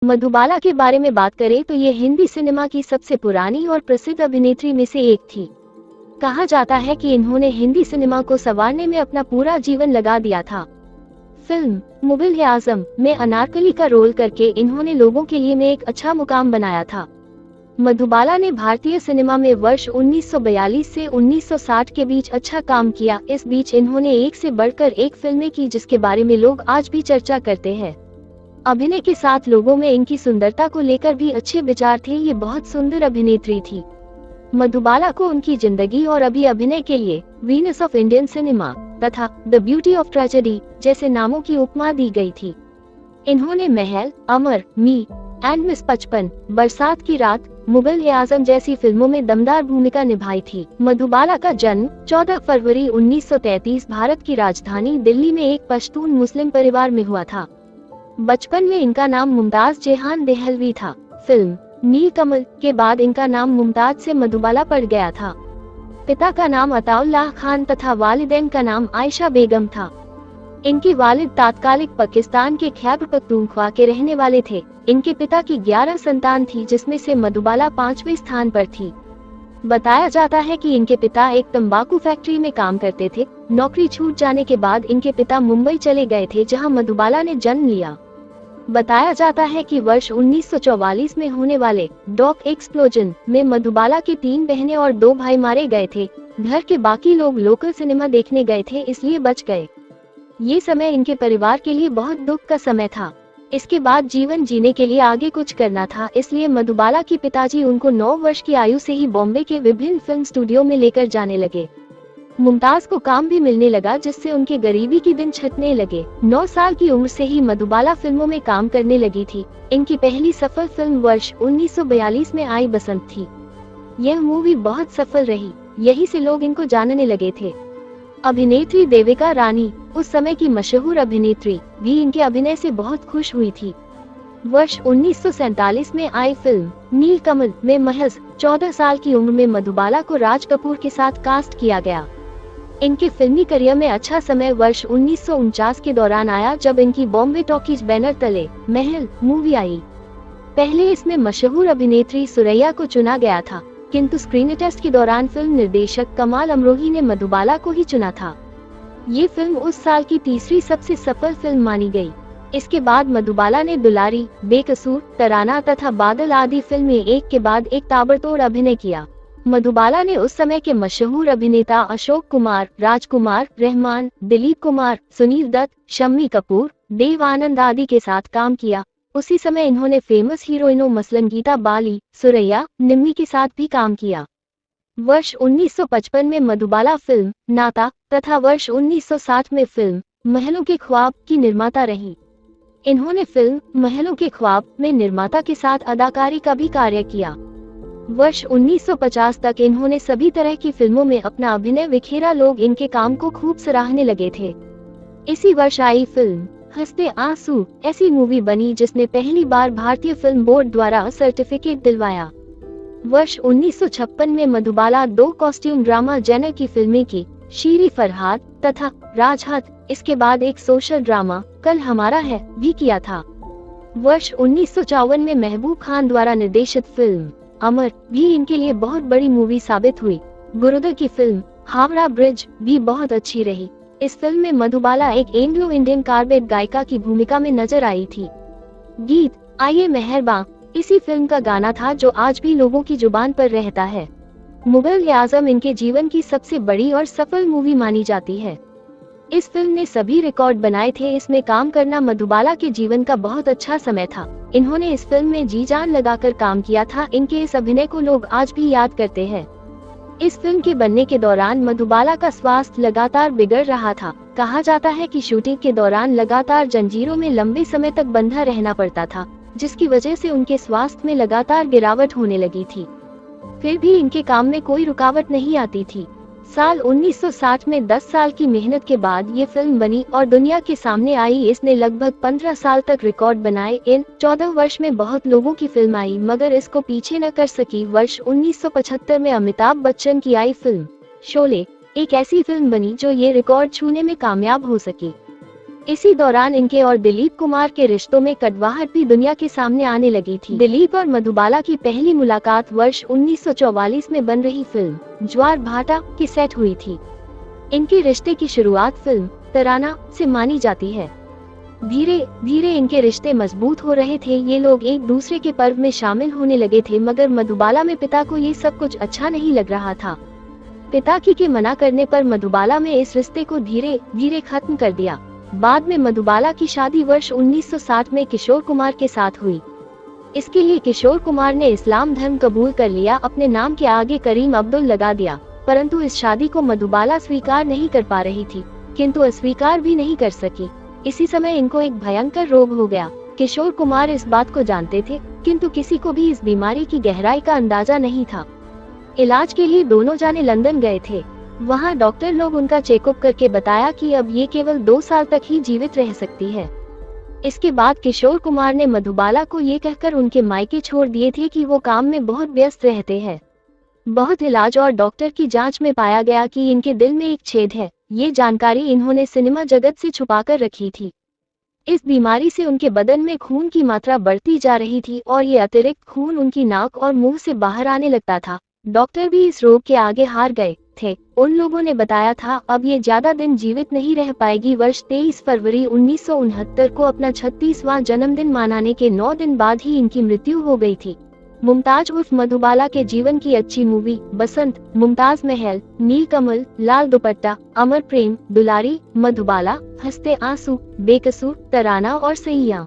मधुबाला के बारे में बात करें तो ये हिंदी सिनेमा की सबसे पुरानी और प्रसिद्ध अभिनेत्री में से एक थी। कहा जाता है कि इन्होंने हिंदी सिनेमा को संवारने में अपना पूरा जीवन लगा दिया था। फिल्म मुग़ल-ए-आज़म में अनारकली का रोल करके इन्होंने लोगों के लिए में एक अच्छा मुकाम बनाया था। मधुबाला ने भारतीय सिनेमा में वर्ष 1942 से 1960 के बीच अच्छा काम किया। इस बीच इन्होंने एक से बढ़कर एक फिल्में की जिसके बारे में लोग आज भी चर्चा करते हैं। अभिनय के साथ लोगों में इनकी सुंदरता को लेकर भी अच्छे विचार थे। ये बहुत सुंदर अभिनेत्री थी। मधुबाला को उनकी जिंदगी और अभिनय के लिए वीनस ऑफ इंडियन सिनेमा तथा द ब्यूटी ऑफ ट्रेजेडी जैसे नामों की उपमा दी गई थी। इन्होंने महल, अमर, मी एंड मिस 55, बरसात की रात, मुग़ल-ए-आज़म जैसी फिल्मों में दमदार भूमिका निभाई थी। मधुबाला का जन्म 14 फरवरी 1933 भारत की राजधानी दिल्ली में एक पश्तून मुस्लिम परिवार में हुआ था। बचपन में इनका नाम मुमताज जेहान देहलवी था। फिल्म नीलकमल के बाद इनका नाम मुमताज से मधुबाला पड़ गया था। पिता का नाम अताउल्लाह खान तथा वालिदैन का नाम आयशा बेगम था। इनके वालिद तात्कालिक पाकिस्तान के खैबर पख्तूनख्वा के रहने वाले थे। इनके पिता की 11 संतान थी जिसमें से मधुबाला 5वें स्थान पर थी। बताया जाता है कि इनके पिता एक तंबाकू फैक्ट्री में काम करते थे। नौकरी छूट जाने के बाद इनके पिता मुंबई चले गए थे जहां मधुबाला ने जन्म लिया। बताया जाता है कि वर्ष 1944 में होने वाले डॉक एक्सप्लोजन में मधुबाला की 3 बहनें और 2 भाई मारे गए थे। घर के बाकी लोग लोकल सिनेमा देखने गए थे इसलिए बच गए। ये समय इनके परिवार के लिए बहुत दुख का समय था। इसके बाद जीवन जीने के लिए आगे कुछ करना था, इसलिए मधुबाला के पिताजी उनको 9 वर्ष की आयु से ही बॉम्बे के विभिन्न फिल्म स्टूडियो में लेकर जाने लगे। मुमताज को काम भी मिलने लगा जिससे उनके गरीबी के दिन छंटने लगे। 9 साल की उम्र से ही मधुबाला फिल्मों में काम करने लगी थी। इनकी पहली सफल फिल्म वर्ष 1942 में आई बसंत थी। यह मूवी बहुत सफल रही, यही से लोग इनको जानने लगे थे। अभिनेत्री देविका रानी उस समय की मशहूर अभिनेत्री भी इनके अभिनय से बहुत खुश हुई थी। वर्ष 1947 में आई फिल्म नीलकमल में महज 14 साल की उम्र में मधुबाला को राज कपूर के साथ कास्ट किया गया। इनके फिल्मी करियर में अच्छा समय वर्ष 1949 के दौरान आया जब इनकी बॉम्बे टॉकीज बैनर तले महल मूवी आई। पहले इसमें मशहूर अभिनेत्री सुरैया को चुना गया था, किंतु स्क्रीन टेस्ट के दौरान फिल्म निर्देशक कमाल अमरोही ने मधुबाला को ही चुना था। ये फिल्म उस साल की तीसरी सबसे सफल फिल्म मानी गई। इसके बाद मधुबाला ने दुलारी, बेकसूर, तराना तथा बादल आदि फिल्में एक के बाद एक ताबड़तोड़ अभिनय किया। मधुबाला ने उस समय के मशहूर अभिनेता अशोक कुमार, राजकुमार, रहमान, दिलीप कुमार, सुनील दत्त, शम्मी कपूर, देव आनंद आदि के साथ काम किया। उसी समय इन्होंने फेमस हीरोइनों मसलन गीता बाली, सुरैया, निम्मी के साथ भी काम किया। वर्ष 1955 में मधुबाला फिल्म नाता तथा वर्ष 1960 में फिल्म महलों के ख्वाब की निर्माता रही। इन्होंने फिल्म महलों के ख्वाब में निर्माता के साथ अदाकारी का भी कार्य किया। वर्ष 1950 तक इन्होंने सभी तरह की फिल्मों में अपना अभिनय बिखेरा। लोग इनके काम को खूब सराहने लगे थे। इसी वर्ष आई फिल्म हंसते आंसू ऐसी मूवी बनी जिसने पहली बार भारतीय फिल्म बोर्ड द्वारा सर्टिफिकेट दिलवाया। वर्ष 1956 में मधुबाला 2 कॉस्ट्यूम ड्रामा जैनर की फिल्में की, शीरी फरहाद तथा राजहत। इसके बाद एक सोशल ड्रामा कल हमारा है भी किया था। वर्ष 1954 में महबूब खान द्वारा निर्देशित फिल्म अमर भी इनके लिए बहुत बड़ी मूवी साबित हुई। गुरुदर की फिल्म हावड़ा ब्रिज भी बहुत अच्छी रही। इस फिल्म में मधुबाला एक एंग्लो इंडियन कार्बेट गायिका की भूमिका में नजर आई थी। गीत आइए मेहरबान इसी फिल्म का गाना था जो आज भी लोगों की जुबान पर रहता है। मुग़ल-ए-आज़म इनके जीवन की सबसे बड़ी और सफल मूवी मानी जाती है। इस फिल्म ने सभी रिकॉर्ड बनाए थे। इसमें काम करना मधुबाला के जीवन का बहुत अच्छा समय था। इन्होंने इस फिल्म में जी जान लगाकर काम किया था। इनके इस अभिनय को लोग आज भी याद करते हैं। इस फिल्म के बनने के दौरान मधुबाला का स्वास्थ्य लगातार बिगड़ रहा था। कहा जाता है कि शूटिंग के दौरान लगातार जंजीरों में लंबे समय तक बंधा रहना पड़ता था, जिसकी वजह से उनके स्वास्थ्य में लगातार गिरावट होने लगी थी। फिर भी इनके काम में कोई रुकावट नहीं आती थी। साल 1960 में 10 साल की मेहनत के बाद ये फिल्म बनी और दुनिया के सामने आई। इसने लगभग 15 साल तक रिकॉर्ड बनाए। इन 14 वर्ष में बहुत लोगों की फिल्म आई मगर इसको पीछे न कर सकी। वर्ष 1975 में अमिताभ बच्चन की आई फिल्म शोले एक ऐसी फिल्म बनी जो ये रिकॉर्ड छूने में कामयाब हो सकी। इसी दौरान इनके और दिलीप कुमार के रिश्तों में कड़वाहट भी दुनिया के सामने आने लगी थी। दिलीप और मधुबाला की पहली मुलाकात वर्ष 1944 में बन रही फिल्म ज्वार भाटा की सेट हुई थी। इनके रिश्ते की शुरुआत फिल्म तराना से मानी जाती है। धीरे धीरे इनके रिश्ते मजबूत हो रहे थे। ये लोग एक दूसरे के पर्व में शामिल होने लगे थे, मगर मधुबाला में पिता को ये सब कुछ अच्छा नहीं लग रहा था। पिता की के मना करने पर मधुबाला में इस रिश्ते को धीरे धीरे खत्म कर दिया। बाद में मधुबाला की शादी वर्ष 1960 में किशोर कुमार के साथ हुई। इसके लिए किशोर कुमार ने इस्लाम धर्म कबूल कर लिया। अपने नाम के आगे करीम अब्दुल लगा दिया, परंतु इस शादी को मधुबाला स्वीकार नहीं कर पा रही थी, किंतु अस्वीकार भी नहीं कर सकी। इसी समय इनको एक भयंकर रोग हो गया। किशोर कुमार इस बात को जानते थे, किंतु किसी को भी इस बीमारी की गहराई का अंदाजा नहीं था। इलाज के लिए दोनों जाने लंदन गए थे। वहां डॉक्टर लोग उनका चेकअप करके बताया कि अब ये केवल 2 साल तक ही जीवित रह सकती है। इसके बाद किशोर कुमार ने मधुबाला को ये कहकर उनके मायके छोड़ दिए थे कि वो काम में बहुत व्यस्त रहते हैं। बहुत इलाज और डॉक्टर की जांच में पाया गया कि इनके दिल में एक छेद है। ये जानकारी इन्होंने सिनेमा जगत से छुपाकर रखी थी। इस बीमारी से उनके बदन में खून की मात्रा बढ़ती जा रही थी और ये अतिरिक्त खून उनकी नाक और मुंह से बाहर आने लगता था। डॉक्टर भी इस रोग के आगे हार गए थे। उन लोगों ने बताया था अब ये ज्यादा दिन जीवित नहीं रह पाएगी। वर्ष 23 फरवरी 1969 को अपना 36वां जन्मदिन मनाने के 9 दिन बाद ही इनकी मृत्यु हो गई थी। मुमताज उर्फ मधुबाला के जीवन की अच्छी मूवी बसंत, मुमताज महल, नीलकमल, लाल दुपट्टा, अमर प्रेम, दुलारी, मधुबाला, हंसते आंसू, बेकसूर, तराना और सैया।